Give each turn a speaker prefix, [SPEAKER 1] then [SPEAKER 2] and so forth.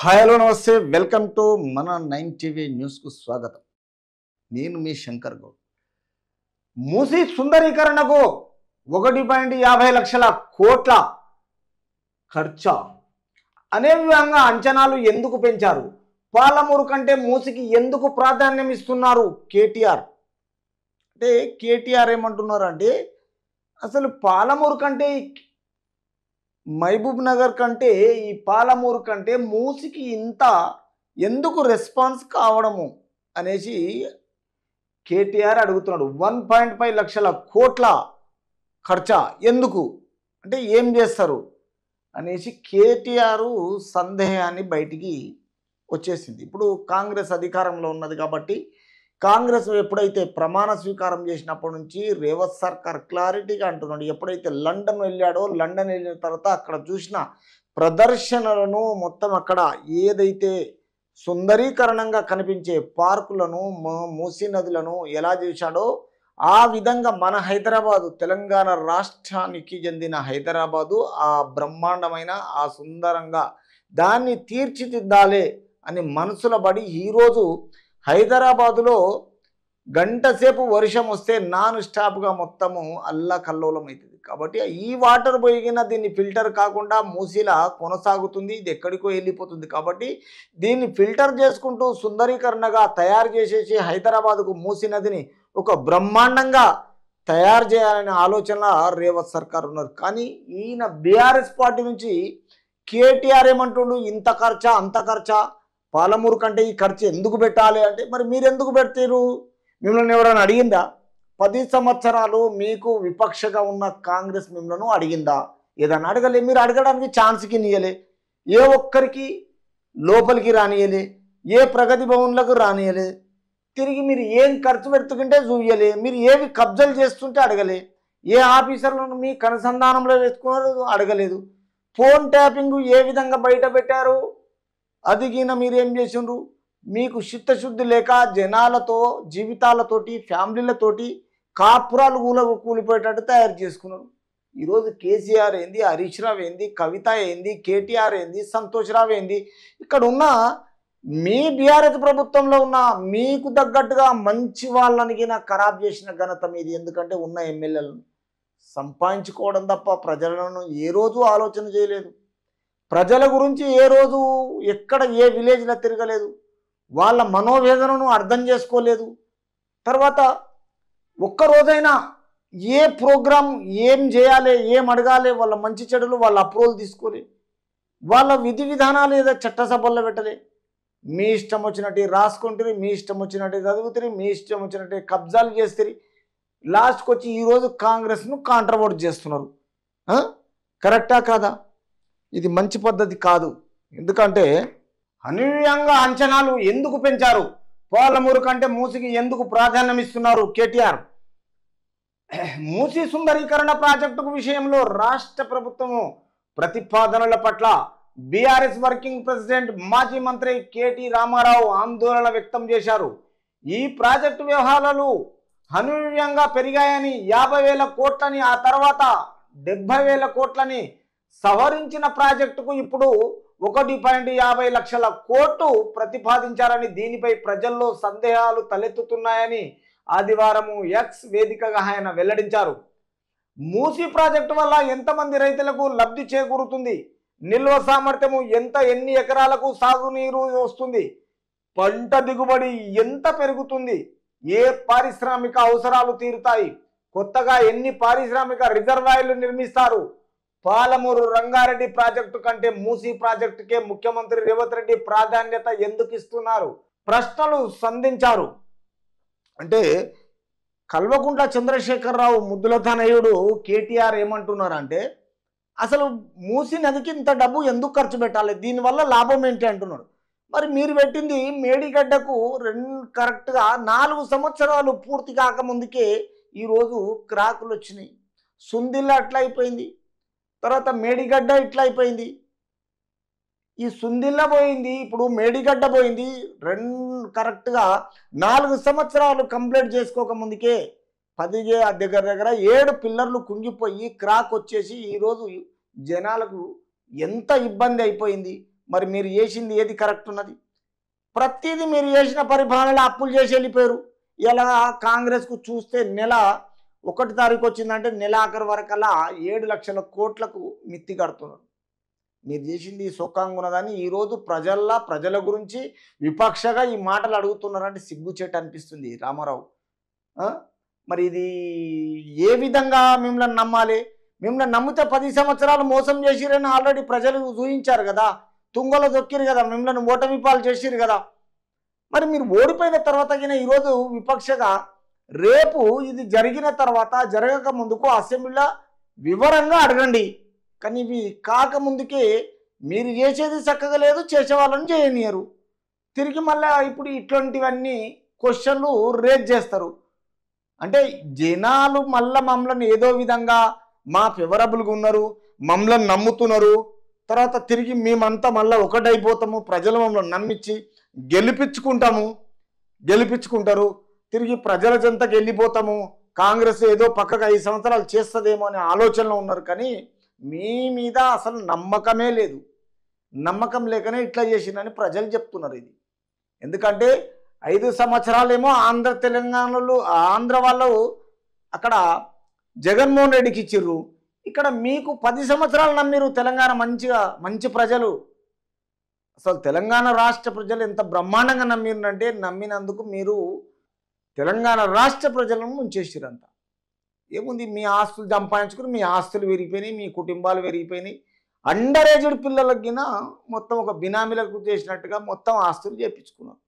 [SPEAKER 1] Hi hello నమస్తే welcome to మన 9 TV న్యూస్కు స్వాగతం. నేను మీ శంకర్ గౌడ్. మూసీ సుందరీకరణకు 1.50 లక్షల కోట్ల ఖర్చు అనే విధంగా అంచనాలు ఎందుకు పెంచారు? పాలమూరు కంటే మూసికి ఎందుకు ప్రాధాన్యం ఇస్తున్నారు కేటీఆర్? అంటే కేటీఆర్ ఏమంటున్నారు అంటే అసలు పాలమూరు కంటే మహబూబ్ నగర్ కంటే ఈ పాలమూరు కంటే మూసికి ఇంత ఎందుకు రెస్పాన్స్ కావడము అనేసి కేటీఆర్ అడుగుతున్నాడు. 1.5 లక్షల కోట్ల ఖర్చా ఎందుకు అంటే ఏం చేస్తారు అనేసి కేటీఆర్ సందేహాన్ని బయటికి వచ్చేసింది. ఇప్పుడు కాంగ్రెస్ అధికారంలో ఉన్నది కాబట్టి కాంగ్రెస్ ఎప్పుడైతే ప్రమాణ స్వీకారం చేసినప్పటి నుంచి రేవంత్ సర్కార్ క్లారిటీగా అంటున్నాడు. ఎప్పుడైతే లండన్ వెళ్ళాడో లండన్ వెళ్ళిన తర్వాత అక్కడ చూసిన ప్రదర్శనలను మొత్తం అక్కడ ఏదైతే సుందరీకరణంగా కనిపించే పార్కులను మూసీ నదులను ఎలా చేశాడో ఆ విధంగా మన హైదరాబాదు తెలంగాణ రాష్ట్రానికి చెందిన హైదరాబాదు ఆ బ్రహ్మాండమైన ఆ సుందరంగా దాన్ని తీర్చిదిద్దాలే అని మనసులో పడి ఈరోజు హైదరాబాదులో గంటసేపు వర్షం వస్తే నాన్ స్టాప్గా మొత్తము అల్లకల్లోలం అవుతుంది. కాబట్టి ఈ వాటర్ పోయిన దీన్ని ఫిల్టర్ కాకుండా మూసీలా కొనసాగుతుంది, ఇది ఎక్కడికో వెళ్ళిపోతుంది. కాబట్టి దీన్ని ఫిల్టర్ చేసుకుంటూ సుందరీకరణగా తయారు చేసేసి హైదరాబాదుకు మూసీ నదిని ఒక బ్రహ్మాండంగా తయారు చేయాలనే ఆలోచన రేవంత్ సర్కార్ ఉన్నారు. కానీ ఈయన బీఆర్ఎస్ పార్టీ నుంచి కేటీఆర్ ఏమంటుండు, ఇంత ఖర్చా అంత ఖర్చా, పాలమూరు కంటే ఈ ఖర్చు ఎందుకు పెట్టాలి అంటే మరి మీరు ఎందుకు పెడతారు? మిమ్మల్ని ఎవరైనా అడిగిందా? 10 సంవత్సరాలు మీకు విపక్షగా ఉన్న కాంగ్రెస్ మిమ్మల్ని అడిగిందా? ఏదన్నా అడగలే. మీరు అడగడానికి ఛాన్స్కి నీయలే, ఏ ఒక్కరికి లోపలికి రానియలే, ఏ ప్రగతి భవన్లకు రానియలే, తిరిగి మీరు ఏం ఖర్చు పెడుతుంటే చూయలే, మీరు ఏవి కబ్జాలు చేస్తుంటే అడగలే, ఏ ఆఫీసర్లను మీ కనుసంధానంలో వేసుకున్నారో అడగలేదు, ఫోన్ ట్యాపింగ్ ఏ విధంగా బయట పెట్టారు అదిగిన మీరేం చేసిండ్రు? మీకు చిత్తశుద్ధి లేక జనాలతో జీవితాలతోటి ఫ్యామిలీలతోటి కాపురాలు కూలిపోయేటట్టు తయారు చేసుకున్నారు. ఈరోజు కేసీఆర్ ఏంది, హరీష్ రావు ఏంది, కవిత ఏంది, కేటీఆర్ ఏంది, సంతోష్ రావు ఏంది, ఇక్కడ ఉన్న మీ బీఆర్ఎస్ ప్రభుత్వంలో ఉన్న మీకు తగ్గట్టుగా మంచి వాళ్ళని ఖరాబ్ చేసిన ఘనత మీది. ఎందుకంటే ఉన్న ఎమ్మెల్యేలను సంపాదించుకోవడం తప్ప ప్రజలను ఏ రోజు ఆలోచన చేయలేదు. ప్రజల గురించి ఏ రోజు ఎక్కడ ఏ విలేజ్లో తిరగలేదు, వాళ్ళ మనోవేదనను అర్థం చేసుకోలేదు. తర్వాత ఒక్కరోజైనా ఏ ప్రోగ్రాం ఏం చేయాలి, ఏం అడగాలి, వాళ్ళ మంచి చెడులు వాళ్ళ అప్రూవల్ తీసుకోలే, వాళ్ళ విధి విధానాలు ఏదో చట్టసభల్లో పెట్టలే. మీ ఇష్టం వచ్చినట్టు రాసుకుంటారు, మీ ఇష్టం వచ్చినట్టు చదువుతారు, మీ ఇష్టం వచ్చినట్టు కబ్జాలు చేస్తారు. లాస్ట్కి వచ్చి ఈరోజు కాంగ్రెస్ను కాంట్రవర్ట్ చేస్తున్నారు. కరెక్టా కాదా? ఇది మంచి పద్ధతి కాదు. ఎందుకంటే అనూహ్యంగా అంచనాలు ఎందుకు పెంచారు? పాలమూరు కంటే మూసికి ఎందుకు ప్రాధాన్యం ఇస్తున్నారు కేటీఆర్? మూసీ సుందరీకరణ ప్రాజెక్టు విషయంలో రాష్ట్ర ప్రభుత్వము ప్రతిపాదనల పట్ల బీఆర్ఎస్ వర్కింగ్ ప్రెసిడెంట్ మాజీ మంత్రి కేటీ రామారావు ఆందోళన వ్యక్తం చేశారు. ఈ ప్రాజెక్టు వ్యవహారాలు అనూహ్యంగా పెరిగాయని 50,000 కోట్లని ఆ తర్వాత 70,000 కోట్లని సవరించిన ప్రాజెక్టుకు ఇప్పుడు 1.50 లక్షల కోట్లు ప్రతిపాదించారని, దీనిపై ప్రజల్లో సందేహాలు తలెత్తుతున్నాయని ఆదివారం ఎక్స్ వేదికగా ఆయన వెల్లడించారు. మూసీ ప్రాజెక్టు వల్ల ఎంతమంది రైతులకు లబ్ధి చేకూరుతుంది, నిల్వ సామర్థ్యము ఎంత, ఎన్ని ఎకరాలకు సాగునీరు వస్తుంది, పంట దిగుబడి ఎంత పెరుగుతుంది, ఏ పారిశ్రామిక అవసరాలు తీరుతాయి, కొత్తగా ఎన్ని పారిశ్రామిక రిజర్వాయర్లు నిర్మిస్తారు, పాలమూరు రంగారెడ్డి ప్రాజెక్టు కంటే మూసీ ప్రాజెక్టుకే ముఖ్యమంత్రి రేవంత్ రెడ్డి ప్రాధాన్యత ఎందుకు ఇస్తున్నారు ప్రశ్నలు సంధించారు. అంటే కల్వకుంట్ల చంద్రశేఖరరావు ముద్దులతనయుడు కేటీఆర్ ఏమంటున్నారంటే అసలు మూసీ నదికి ఇంత డబ్బు ఎందుకు ఖర్చు పెట్టాలి, దీనివల్ల లాభం ఏంటి అంటున్నాడు. మరి మీరు పెట్టింది మేడిగడ్డకు కరెక్ట్గా 4 సంవత్సరాలు పూర్తి కాకముందుకే ఈరోజు క్రాకులు వచ్చినాయి. సుందిల్ల అట్లా అయిపోయింది, తర్వాత మేడిగడ్డ ఇట్లా అయిపోయింది, ఈ సుందిల్ల పోయింది, ఇప్పుడు మేడిగడ్డ పోయింది. కరెక్ట్గా 4 సంవత్సరాలు కంప్లీట్ చేసుకోక ముందుకే 10 దగ్గర 7 పిల్లర్లు కుంగిపోయి క్రాక్ వచ్చేసి ఈరోజు జనాలకు ఎంత ఇబ్బంది అయిపోయింది. మరి మీరు చేసింది ఏది కరెక్ట్ ఉన్నది? ప్రతిదీ మీరు చేసిన పరిపాలనలో అప్పులు చేసి వెళ్ళిపోయారు. ఇలా కాంగ్రెస్కు చూస్తే నెల 1 తారీఖు వచ్చిందంటే నెలాఖరు వరకల్లా 7 లక్షల కోట్లకు మిత్తి కడుతున్నారు. మీరు చేసింది సొక్కంగా ఉన్నదని ఈరోజు ప్రజల గురించి విపక్షగా ఈ మాటలు అడుగుతున్నారంటే సిగ్గుచేట అనిపిస్తుంది రామారావు. మరి ఇది ఏ విధంగా మిమ్మల్ని నమ్మాలి? మిమ్మల్ని నమ్మితే 10 సంవత్సరాలు మోసం చేసిరని ఆల్రెడీ ప్రజలు ఊహించారు కదా, తుంగలో దొక్కిరు కదా, మిమ్మల్ని ఓటమి పాలు చేసిరు కదా. మరి మీరు ఓడిపోయిన తర్వాత ఈరోజు విపక్షగా రేపు ఇది జరిగిన తర్వాత జరగక ముందుకు అసెంబ్లీలో వివరంగా అడగండి. కానీ ఇవి కాకముందుకే మీరు చేసేది చక్కగా లేదు, చేసేవాళ్ళని చేయనియరు. తిరిగి మళ్ళీ ఇప్పుడు ఇట్లాంటివన్నీ క్వశ్చన్లు రేజ్ చేస్తారు. అంటే జనాలు మళ్ళీ మమ్మల్ని ఏదో విధంగా మా ఫేవరబుల్గా ఉన్నారు, మమ్మల్ని నమ్ముతున్నారు. తర్వాత తిరిగి మేమంతా మళ్ళీ ఒకటైపోతాము, ప్రజలు మమ్మల్ని నమ్మించి గెలిపించుకుంటారు. తిరిగి ప్రజల చెంతకు వెళ్ళిపోతాము, కాంగ్రెస్ ఏదో పక్కగా 5 సంవత్సరాలు చేస్తుందేమో అనే ఆలోచనలో ఉన్నారు. కానీ మీ మీద అసలు నమ్మకమే లేదు. నమ్మకం లేకనే ఇట్లా చేసిందని ప్రజలు చెప్తున్నారు. ఇది ఎందుకంటే 5 సంవత్సరాలేమో తెలంగాణలో ఆంధ్ర వాళ్ళు అక్కడ జగన్మోహన్ రెడ్డికి ఇచ్చిర్రు, ఇక్కడ మీకు 10 సంవత్సరాలు నమ్మిరు. తెలంగాణ మంచి ప్రజలు, అసలు తెలంగాణ రాష్ట్ర ప్రజలు ఎంత బ్రహ్మాండంగా నమ్మిరంటే నమ్మినందుకు మీరు తెలంగాణ రాష్ట్ర ప్రజలను ముంచేసిరంత. ఏముంది, మీ ఆస్తులు సంపాదించుకుని మీ ఆస్తులు పెరిగిపోయినాయి, మీ కుటుంబాలు పెరిగిపోయినాయి. అండర్ ఏజ్డ్ పిల్లలకి మొత్తం ఒక బినామీలకు చేసినట్టుగా మొత్తం ఆస్తులు చేపించుకున్నారు.